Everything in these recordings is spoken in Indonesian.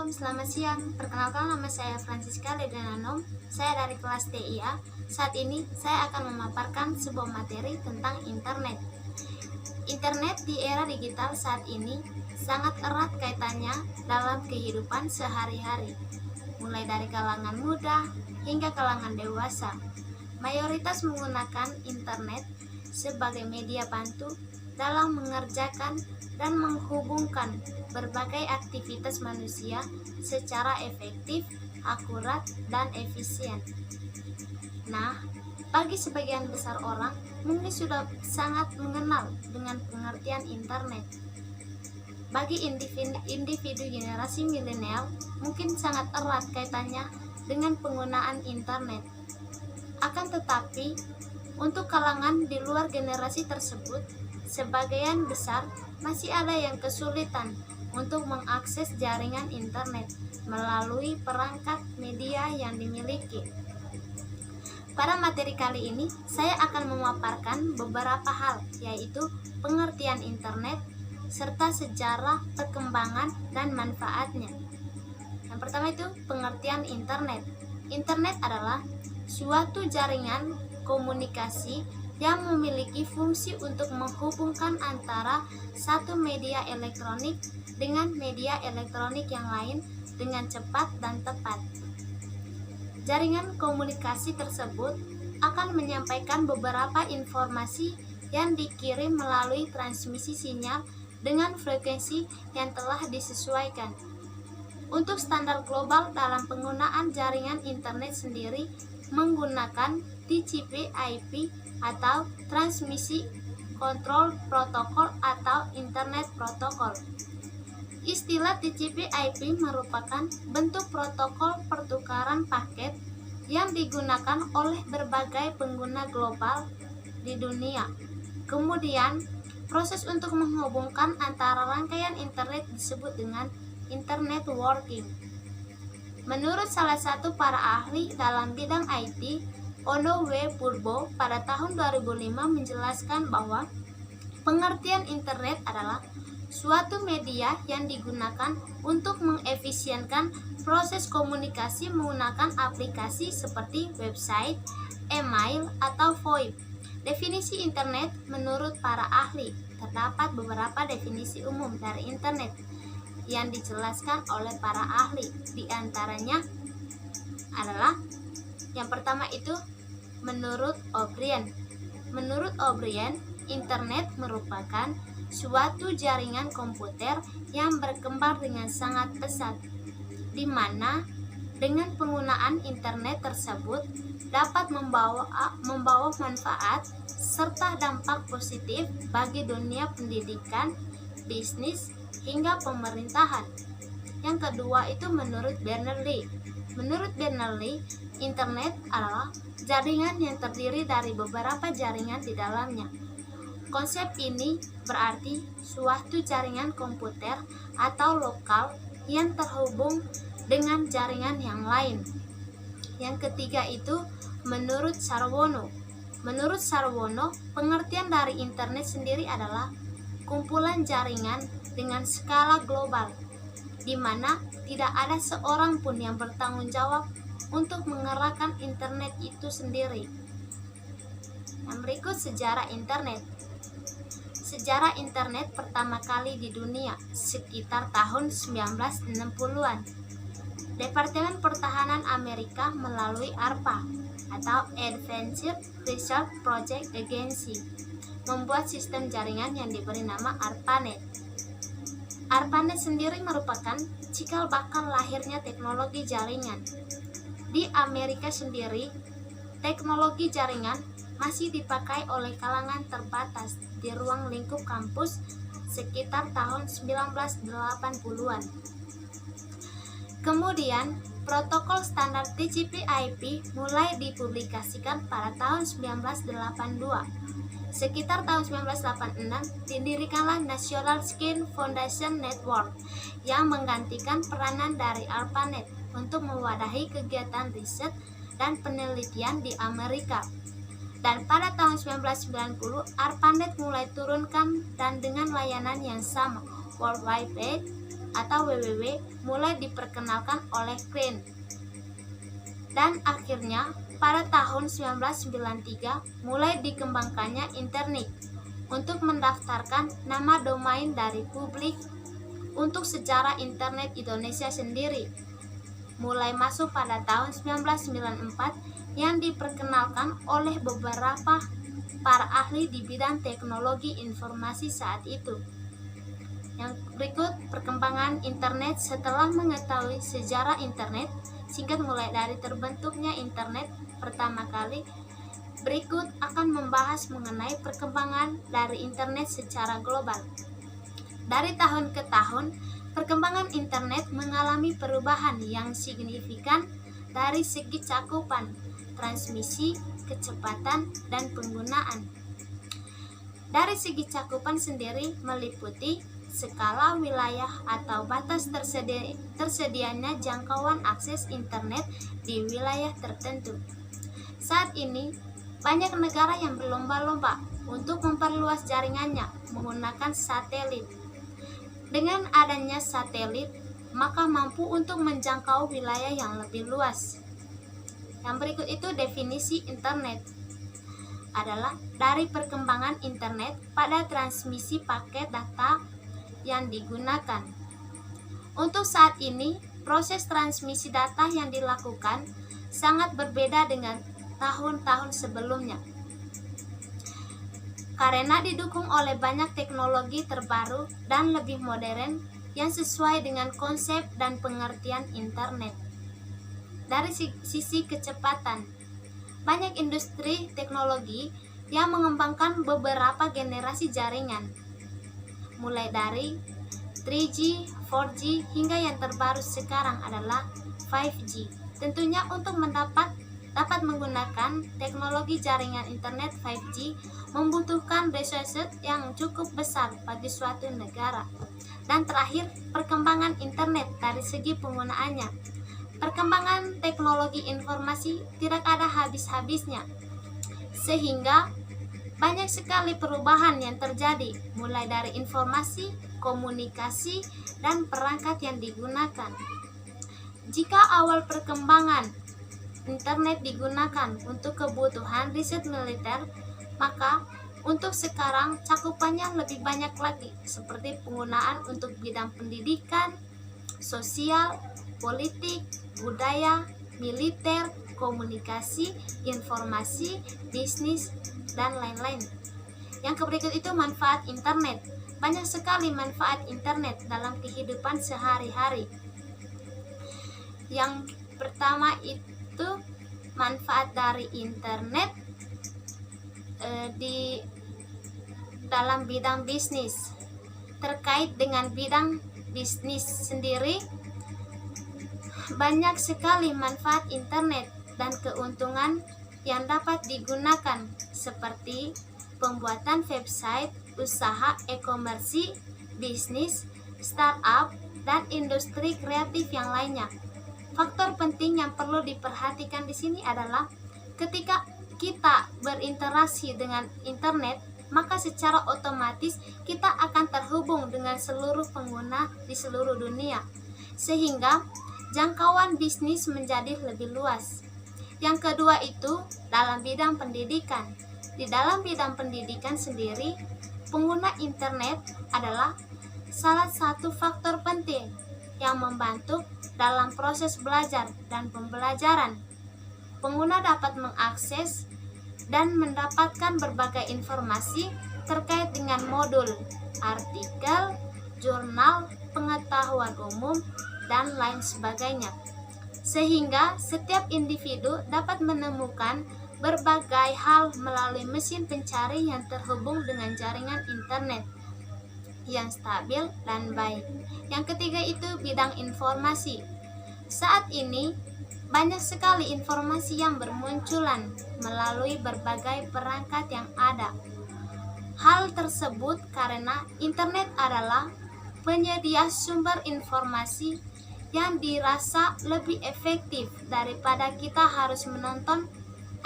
selamat siang. Perkenalkan, nama saya Francisca Ledenanom. Saya dari kelas TIA. Saat ini saya akan memaparkan sebuah materi tentang internet. Internet di era digital saat ini sangat erat kaitannya dalam kehidupan sehari-hari, mulai dari kalangan muda hingga kalangan dewasa. Mayoritas menggunakan internet sebagai media bantu dalam mengerjakan dan menghubungkan berbagai aktivitas manusia secara efektif, akurat, dan efisien. Nah, bagi sebagian besar orang mungkin sudah sangat mengenal dengan pengertian internet. Bagi individu generasi milenial mungkin sangat erat kaitannya dengan penggunaan internet. Akan tetapi, untuk kalangan di luar generasi tersebut, sebagian besar masih ada yang kesulitan untuk mengakses jaringan internet melalui perangkat media yang dimiliki. Pada materi kali ini, saya akan memaparkan beberapa hal, yaitu pengertian internet, serta sejarah, perkembangan, dan manfaatnya. Yang pertama itu pengertian internet. Internet adalah suatu jaringan komunikasi yang memiliki fungsi untuk menghubungkan antara satu media elektronik dengan media elektronik yang lain dengan cepat dan tepat. Jaringan komunikasi tersebut akan menyampaikan beberapa informasi yang dikirim melalui transmisi sinyal dengan frekuensi yang telah disesuaikan. Untuk standar global dalam penggunaan jaringan internet sendiri menggunakan TCP/IP atau transmisi kontrol protokol atau internet protokol. Istilah TCP/IP merupakan bentuk protokol pertukaran paket yang digunakan oleh berbagai pengguna global di dunia. Kemudian, proses untuk menghubungkan antara rangkaian internet disebut dengan internet working. Menurut salah satu para ahli dalam bidang IT, Ono W. Purbo, pada tahun 2005 menjelaskan bahwa pengertian internet adalah suatu media yang digunakan untuk mengefisienkan proses komunikasi menggunakan aplikasi seperti website, email, atau VoIP. Definisi internet menurut para ahli, terdapat beberapa definisi umum dari internet yang dijelaskan oleh para ahli. Di antaranya adalah yang pertama itu menurut O'Brien. Menurut O'Brien, internet merupakan suatu jaringan komputer yang berkembang dengan sangat pesat, di mana dengan penggunaan internet tersebut dapat membawa manfaat serta dampak positif bagi dunia pendidikan, bisnis, hingga pemerintahan. Yang kedua itu menurut Berners-Lee. Menurut Berners-Lee, internet adalah jaringan yang terdiri dari beberapa jaringan di dalamnya. Konsep ini berarti suatu jaringan komputer atau lokal yang terhubung dengan jaringan yang lain. Yang ketiga itu menurut Sarwono. Menurut Sarwono, pengertian dari internet sendiri adalah kumpulan jaringan dengan skala global, di mana tidak ada seorang pun yang bertanggung jawab untuk mengerahkan internet itu sendiri. Yang berikut sejarah internet. Sejarah internet pertama kali di dunia sekitar tahun 1960-an. Departemen Pertahanan Amerika melalui ARPA atau Advanced Research Project Agency membuat sistem jaringan yang diberi nama ARPANET. ARPANET sendiri merupakan cikal bakal lahirnya teknologi jaringan. Di Amerika sendiri, teknologi jaringan masih dipakai oleh kalangan terbatas di ruang lingkup kampus sekitar tahun 1980-an. Kemudian, protokol standar TCP/IP mulai dipublikasikan pada tahun 1982. Sekitar tahun 1986 didirikanlah National Science Foundation Network yang menggantikan peranan dari ARPANET untuk mewadahi kegiatan riset dan penelitian di Amerika. Dan pada tahun 1990, ARPANET mulai turunkan dan dengan layanan yang sama, World Wide Web atau WWW mulai diperkenalkan oleh Crane. Dan akhirnya pada tahun 1993 mulai dikembangkannya Internet untuk mendaftarkan nama domain dari publik untuk sejarah Internet Indonesia sendiri. Mulai masuk pada tahun 1994 yang diperkenalkan oleh beberapa para ahli di bidang teknologi informasi saat itu. Yang berikut perkembangan internet setelah mengetahui sejarah internet, singkat mulai dari terbentuknya internet pertama kali. Berikut akan membahas mengenai perkembangan dari internet secara global. Dari tahun ke tahun, perkembangan internet mengalami perubahan yang signifikan dari segi cakupan, transmisi, kecepatan, dan penggunaan. Dari segi cakupan sendiri meliputi skala wilayah atau batas tersedianya jangkauan akses internet di wilayah tertentu. Saat ini, banyak negara yang berlomba-lomba untuk memperluas jaringannya menggunakan satelit. Dengan adanya satelit, maka mampu untuk menjangkau wilayah yang lebih luas. Yang berikut itu definisi internet adalah dari perkembangan internet pada transmisi paket data yang digunakan. Untuk saat ini, proses transmisi data yang dilakukan sangat berbeda dengan tahun-tahun sebelumnya, karena didukung oleh banyak teknologi terbaru dan lebih modern yang sesuai dengan konsep dan pengertian internet. Dari sisi kecepatan, banyak industri teknologi yang mengembangkan beberapa generasi jaringan, mulai dari 3G, 4G, hingga yang terbaru sekarang adalah 5G. Tentunya untuk dapat menggunakan teknologi jaringan internet 5G membutuhkan resources yang cukup besar bagi suatu negara. Dan terakhir, perkembangan internet dari segi penggunaannya. Perkembangan teknologi informasi tidak ada habis-habisnya, sehingga banyak sekali perubahan yang terjadi, mulai dari informasi, komunikasi, dan perangkat yang digunakan. Jika awal perkembangan internet digunakan untuk kebutuhan riset militer, maka untuk sekarang cakupannya lebih banyak lagi, seperti penggunaan untuk bidang pendidikan, sosial, politik, budaya, militer, komunikasi, informasi, bisnis, dan lain-lain. Yang berikut itu manfaat internet. Banyak sekali manfaat internet dalam kehidupan sehari-hari. Yang pertama itu manfaat dari internet di dalam bidang bisnis. Terkait dengan bidang bisnis sendiri, banyak sekali manfaat internet dan keuntungan yang dapat digunakan, seperti pembuatan website, usaha e-commerce, bisnis, startup, dan industri kreatif yang lainnya. Faktor penting yang perlu diperhatikan di sini adalah ketika kita berinteraksi dengan internet, maka secara otomatis kita akan terhubung dengan seluruh pengguna di seluruh dunia, sehingga jangkauan bisnis menjadi lebih luas. Yang kedua itu dalam bidang pendidikan. Di dalam bidang pendidikan sendiri, pengguna internet adalah salah satu faktor penting yang membantu dalam proses belajar dan pembelajaran. Pengguna dapat mengakses dan mendapatkan berbagai informasi terkait dengan modul, artikel, jurnal, pengetahuan umum, dan lain sebagainya. Sehingga setiap individu dapat menemukan berbagai hal melalui mesin pencari yang terhubung dengan jaringan internet yang stabil dan baik. Yang ketiga itu bidang informasi. Saat ini banyak sekali informasi yang bermunculan melalui berbagai perangkat yang ada. Hal tersebut karena internet adalah penyedia sumber informasi yang dirasa lebih efektif daripada kita harus menonton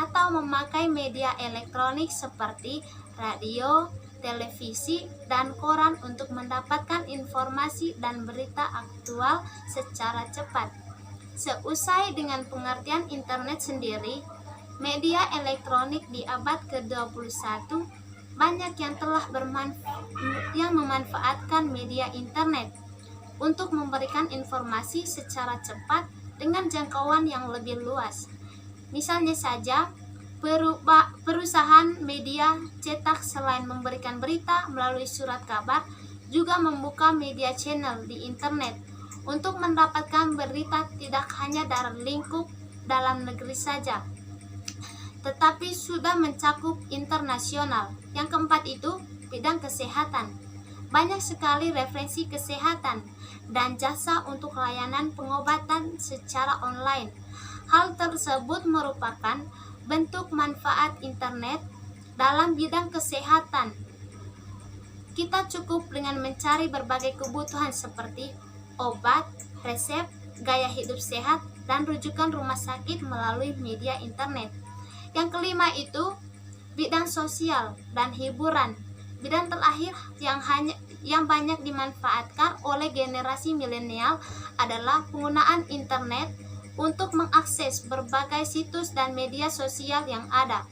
atau memakai media elektronik seperti radio, televisi, dan koran untuk mendapatkan informasi dan berita aktual secara cepat. Seusai dengan pengertian internet sendiri, media elektronik di abad ke-21 banyak yang telah memanfaatkan media internet untuk memberikan informasi secara cepat dengan jangkauan yang lebih luas. Misalnya saja, perusahaan media cetak selain memberikan berita melalui surat kabar, juga membuka media channel di internet untuk mendapatkan berita tidak hanya dari lingkup dalam negeri saja, tetapi sudah mencakup internasional. Yang keempat itu bidang kesehatan. Banyak sekali referensi kesehatan dan jasa untuk layanan pengobatan secara online. Hal tersebut merupakan bentuk manfaat internet dalam bidang kesehatan. Kita cukup dengan mencari berbagai kebutuhan seperti obat, resep, gaya hidup sehat, dan rujukan rumah sakit melalui media internet. Yang kelima itu bidang sosial dan hiburan. Bidang terakhir yang banyak dimanfaatkan oleh generasi milenial adalah penggunaan internet untuk mengakses berbagai situs dan media sosial yang ada,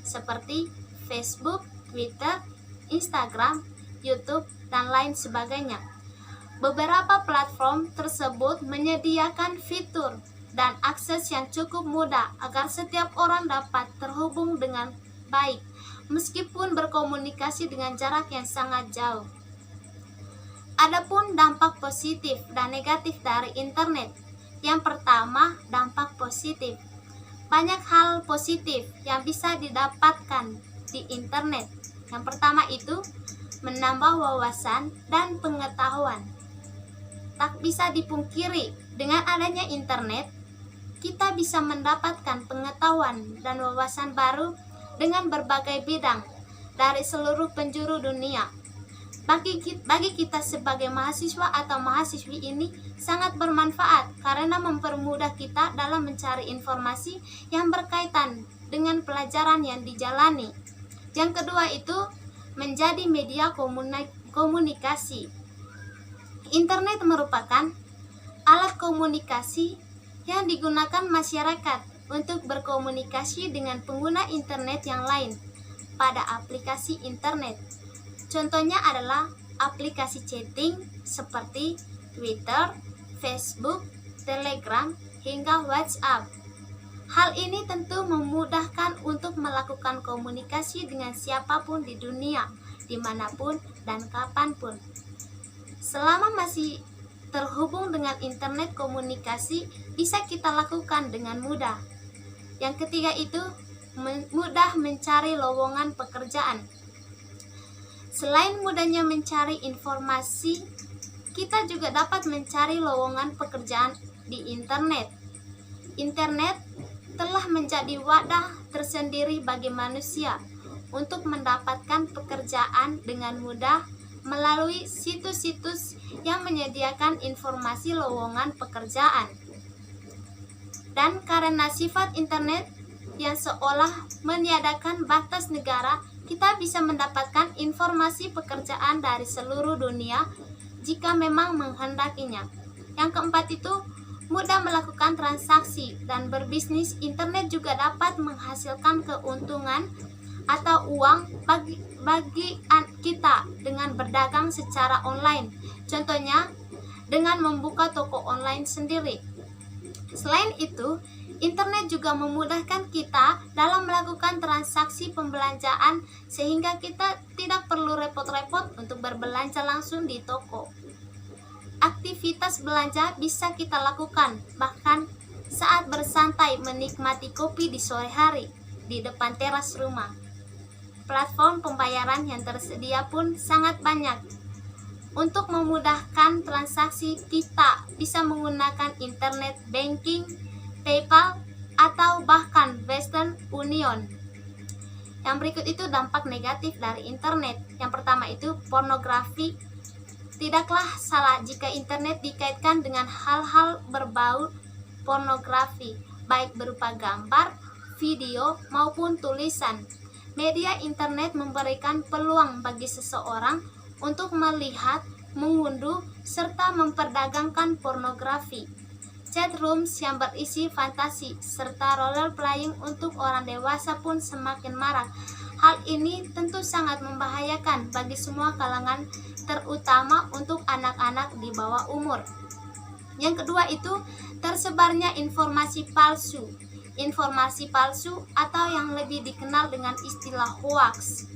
seperti Facebook, Twitter, Instagram, YouTube, dan lain sebagainya. Beberapa platform tersebut menyediakan fitur dan akses yang cukup mudah agar setiap orang dapat terhubung dengan baik, meskipun berkomunikasi dengan jarak yang sangat jauh. Adapun dampak positif dan negatif dari internet. Yang pertama, dampak positif. Banyak hal positif yang bisa didapatkan di internet. Yang pertama itu menambah wawasan dan pengetahuan. Tak bisa dipungkiri, dengan adanya internet, kita bisa mendapatkan pengetahuan dan wawasan baru dengan berbagai bidang dari seluruh penjuru dunia. Bagi kita sebagai mahasiswa atau mahasiswi ini sangat bermanfaat karena mempermudah kita dalam mencari informasi yang berkaitan dengan pelajaran yang dijalani. Yang kedua itu menjadi media komunikasi. Internet merupakan alat komunikasi yang digunakan masyarakat untuk berkomunikasi dengan pengguna internet yang lain pada aplikasi internet. Contohnya adalah aplikasi chatting seperti Twitter, Facebook, Telegram, hingga WhatsApp. Hal ini tentu memudahkan untuk melakukan komunikasi dengan siapapun di dunia, dimanapun dan kapanpun. Selama masih terhubung dengan internet, komunikasi bisa kita lakukan dengan mudah. Yang ketiga itu mudah mencari lowongan pekerjaan. Selain mudahnya mencari informasi, kita juga dapat mencari lowongan pekerjaan di internet. Internet telah menjadi wadah tersendiri bagi manusia untuk mendapatkan pekerjaan dengan mudah melalui situs-situs yang menyediakan informasi lowongan pekerjaan. Dan karena sifat internet yang seolah meniadakan batas negara, kita bisa mendapatkan informasi pekerjaan dari seluruh dunia jika memang menghendakinya. Yang keempat itu mudah melakukan transaksi dan berbisnis. Internet juga dapat menghasilkan keuntungan atau uang bagi kita dengan berdagang secara online. Contohnya dengan membuka toko online sendiri. Selain itu, internet juga memudahkan kita dalam melakukan transaksi pembelanjaan sehingga kita tidak perlu repot-repot untuk berbelanja langsung di toko. Aktivitas belanja bisa kita lakukan bahkan saat bersantai menikmati kopi di sore hari di depan teras rumah. Platform pembayaran yang tersedia pun sangat banyak. Untuk memudahkan transaksi, kita bisa menggunakan internet banking, PayPal, atau bahkan Western Union. Yang berikut itu dampak negatif dari internet. Yang pertama itu pornografi. Tidaklah salah jika internet dikaitkan dengan hal-hal berbau pornografi, baik berupa gambar, video, maupun tulisan. Media internet memberikan peluang bagi seseorang untuk melihat, mengunduh, serta memperdagangkan pornografi. Chat rooms yang berisi fantasi serta role playing untuk orang dewasa pun semakin marak. Hal ini tentu sangat membahayakan bagi semua kalangan, terutama untuk anak-anak di bawah umur. Yang kedua itu tersebarnya informasi palsu. Informasi palsu atau yang lebih dikenal dengan istilah hoax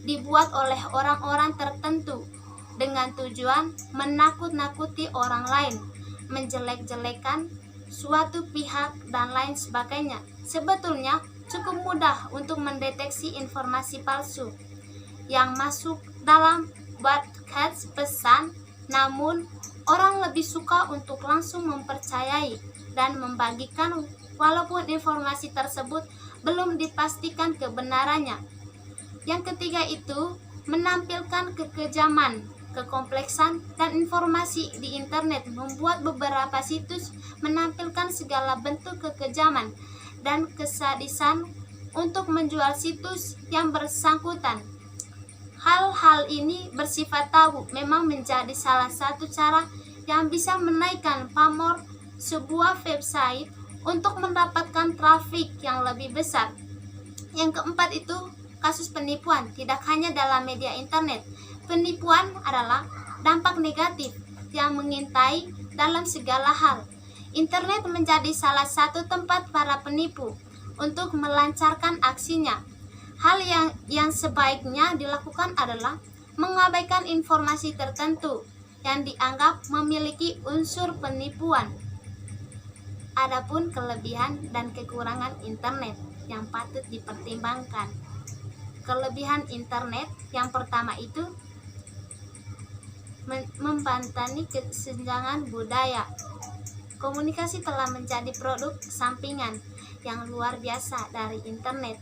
dibuat oleh orang-orang tertentu dengan tujuan menakut-nakuti orang lain, menjelek-jelekan suatu pihak, dan lain sebagainya. Sebetulnya cukup mudah untuk mendeteksi informasi palsu yang masuk dalam broadcast pesan, namun orang lebih suka untuk langsung mempercayai dan membagikan walaupun informasi tersebut belum dipastikan kebenarannya. Yang ketiga itu menampilkan kekejaman, kekompleksan, dan informasi di internet membuat beberapa situs menampilkan segala bentuk kekejaman dan kesadisan untuk menjual situs yang bersangkutan. Hal-hal ini bersifat tabu memang menjadi salah satu cara yang bisa menaikkan pamor sebuah website untuk mendapatkan trafik yang lebih besar. Yang keempat itu kasus penipuan, tidak hanya dalam media internet. Penipuan adalah dampak negatif yang mengintai dalam segala hal. Internet menjadi salah satu tempat para penipu untuk melancarkan aksinya. Hal yang sebaiknya dilakukan adalah mengabaikan informasi tertentu yang dianggap memiliki unsur penipuan. Adapun kelebihan dan kekurangan internet yang patut dipertimbangkan. Kelebihan internet yang pertama itu membatasi kesenjangan budaya. Komunikasi telah menjadi produk sampingan yang luar biasa dari internet.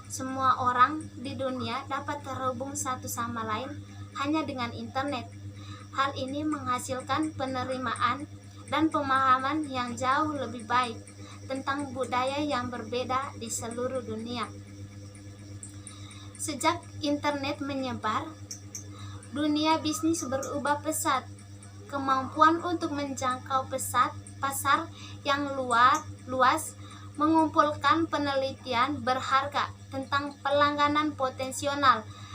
Semua orang di dunia dapat terhubung satu sama lain hanya dengan internet. Hal ini menghasilkan penerimaan dan pemahaman yang jauh lebih baik tentang budaya yang berbeda di seluruh dunia. Sejak internet menyebar, dunia bisnis berubah pesat. Kemampuan untuk menjangkau pasar yang luas mengumpulkan penelitian berharga tentang pelangganan potensial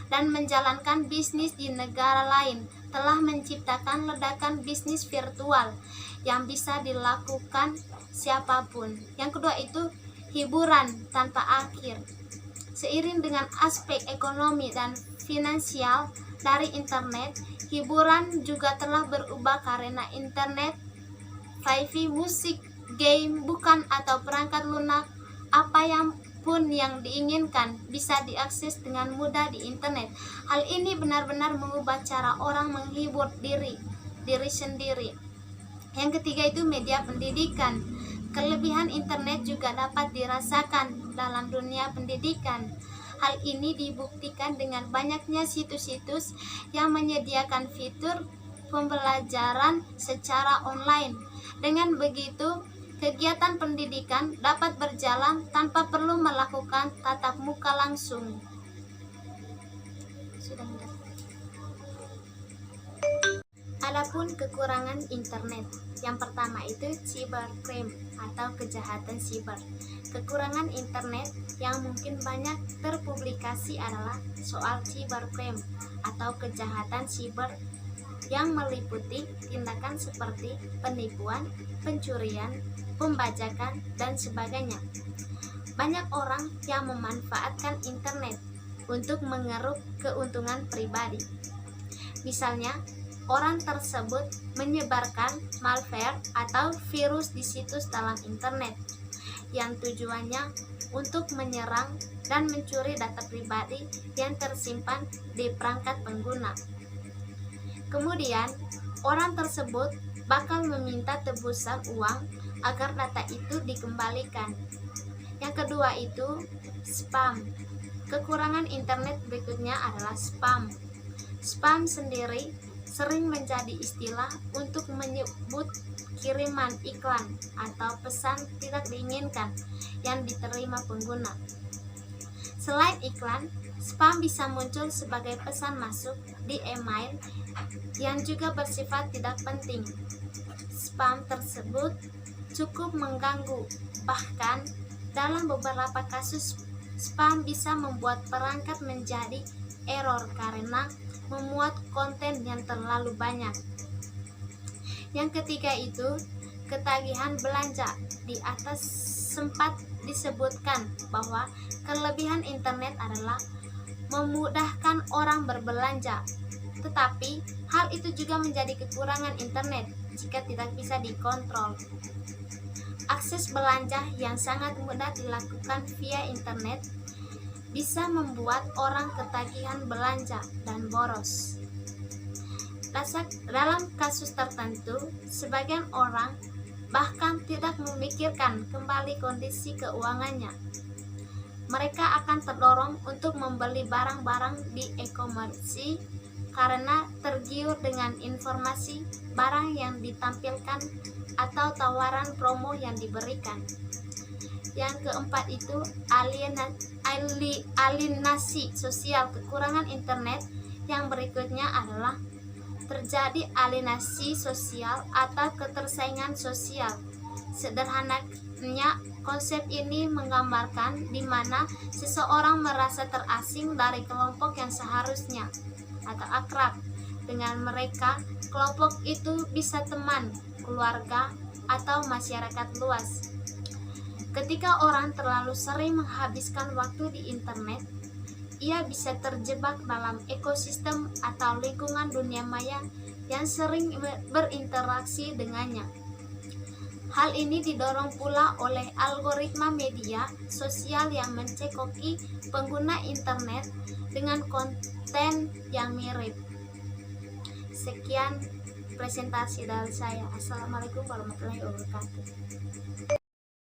dan menjalankan bisnis di negara lain telah menciptakan ledakan bisnis virtual yang bisa dilakukan siapapun. Yang kedua itu hiburan tanpa akhir. Seiring dengan aspek ekonomi dan finansial dari internet, hiburan juga telah berubah karena internet, wifi, musik, game, bukan atau perangkat lunak, apa yang pun yang diinginkan bisa diakses dengan mudah di internet. Hal ini benar-benar mengubah cara orang menghibur diri sendiri. Yang ketiga itu media pendidikan. Kelebihan internet juga dapat dirasakan dalam dunia pendidikan. Hal ini dibuktikan dengan banyaknya situs-situs yang menyediakan fitur pembelajaran secara online. Dengan begitu, kegiatan pendidikan dapat berjalan tanpa perlu melakukan tatap muka langsung. Adapun kekurangan internet, yang pertama itu cybercrime atau kejahatan siber. Kekurangan internet yang mungkin banyak terpublikasi adalah soal cybercrime atau kejahatan siber yang meliputi tindakan seperti penipuan, pencurian, pembajakan, dan sebagainya. Banyak orang yang memanfaatkan internet untuk mengeruk keuntungan pribadi. Misalnya, orang tersebut menyebarkan malware atau virus di situs dalam internet yang tujuannya untuk menyerang dan mencuri data pribadi yang tersimpan di perangkat pengguna. Kemudian, orang tersebut bakal meminta tebusan uang agar data itu dikembalikan. Yang kedua itu spam. Kekurangan internet berikutnya adalah spam. Spam sendiri sering menjadi istilah untuk menyebut kiriman iklan atau pesan tidak diinginkan yang diterima pengguna. Selain iklan, spam bisa muncul sebagai pesan masuk di email yang juga bersifat tidak penting. Spam tersebut cukup mengganggu, bahkan dalam beberapa kasus spam bisa membuat perangkat menjadi error karena memuat konten yang terlalu banyak. Yang ketiga itu ketagihan belanja. Di atas sempat disebutkan bahwa kelebihan internet adalah memudahkan orang berbelanja, tetapi hal itu juga menjadi kekurangan internet jika tidak bisa dikontrol. Akses belanja yang sangat mudah dilakukan via internet bisa membuat orang ketagihan belanja dan boros. Dalam kasus tertentu, sebagian orang bahkan tidak memikirkan kembali kondisi keuangannya. Mereka akan terdorong untuk membeli barang-barang di e-commerce karena tergiur dengan informasi barang yang ditampilkan atau tawaran promo yang diberikan. Yang keempat itu alienasi sosial. Kekurangan internet yang berikutnya adalah terjadi alienasi sosial atau ketersaingan sosial. Sederhananya, konsep ini menggambarkan di mana seseorang merasa terasing dari kelompok yang seharusnya atau akrab dengan mereka. Kelompok itu bisa teman, keluarga, atau masyarakat luas. Ketika orang terlalu sering menghabiskan waktu di internet, ia bisa terjebak dalam ekosistem atau lingkungan dunia maya yang sering berinteraksi dengannya. Hal ini didorong pula oleh algoritma media sosial yang mencekoki pengguna internet dengan konten yang mirip. Sekian presentasi dari saya. Assalamualaikum warahmatullahi wabarakatuh.